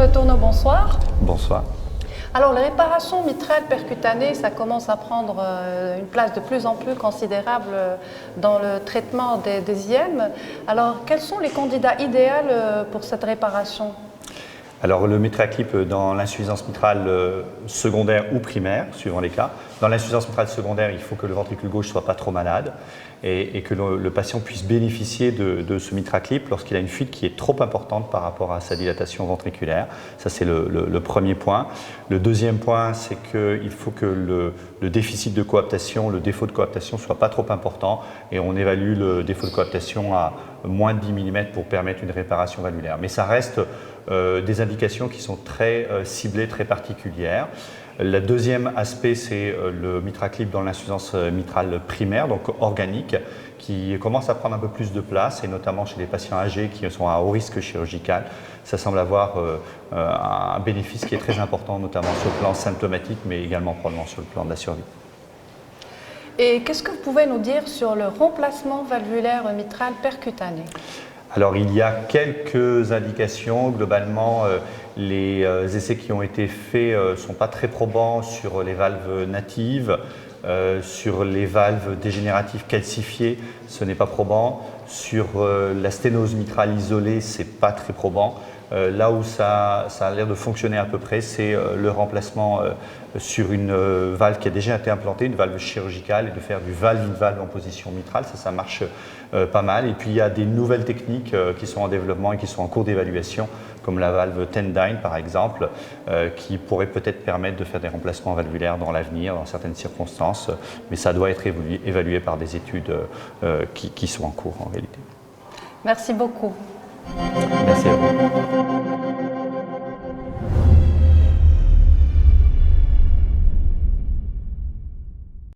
Le Tourneau, bonsoir. Bonsoir. Alors, les réparations mitrales percutanées, ça commence à prendre une place de plus en plus considérable dans le traitement des IM. Alors, quels sont les candidats idéaux pour cette réparation? Alors le MitraClip dans l'insuffisance mitrale secondaire ou primaire, suivant les cas. Dans l'insuffisance mitrale secondaire, il faut que le ventricule gauche ne soit pas trop malade et que le patient puisse bénéficier de ce MitraClip lorsqu'il a une fuite qui est trop importante par rapport à sa dilatation ventriculaire. Ça, c'est le premier point. Le deuxième point, c'est qu'il faut que le déficit de coaptation, le défaut de coaptation ne soit pas trop important et on évalue le défaut de coaptation à moins de 10 mm pour permettre une réparation valvulaire. Mais ça reste des indications qui sont très ciblées, très particulières. Le deuxième aspect, c'est le MitraClip dans l'insuffisance mitrale primaire, donc organique, qui commence à prendre un peu plus de place, et notamment chez les patients âgés qui sont à haut risque chirurgical. Ça semble avoir un bénéfice qui est très important, notamment sur le plan symptomatique, mais également probablement sur le plan de la survie. Et qu'est-ce que vous pouvez nous dire sur le remplacement valvulaire mitral percutané? Alors il y a quelques indications. Globalement, les essais qui ont été faits ne sont pas très probants sur les valves natives. Sur les valves dégénératives calcifiées, ce n'est pas probant. Sur la sténose mitrale isolée, ce n'est pas très probant. Là où ça a l'air de fonctionner à peu près, c'est le remplacement sur une valve qui a déjà été implantée, une valve chirurgicale, et de faire du valve-in-valve en position mitrale. Ça marche pas mal. Et puis il y a des nouvelles techniques qui sont en développement et qui sont en cours d'évaluation, comme la valve Tendyne par exemple, qui pourrait peut-être permettre de faire des remplacements valvulaires dans l'avenir, dans certaines circonstances, mais ça doit être évalué par des études qui sont en cours en réalité. Merci beaucoup. Merci à vous.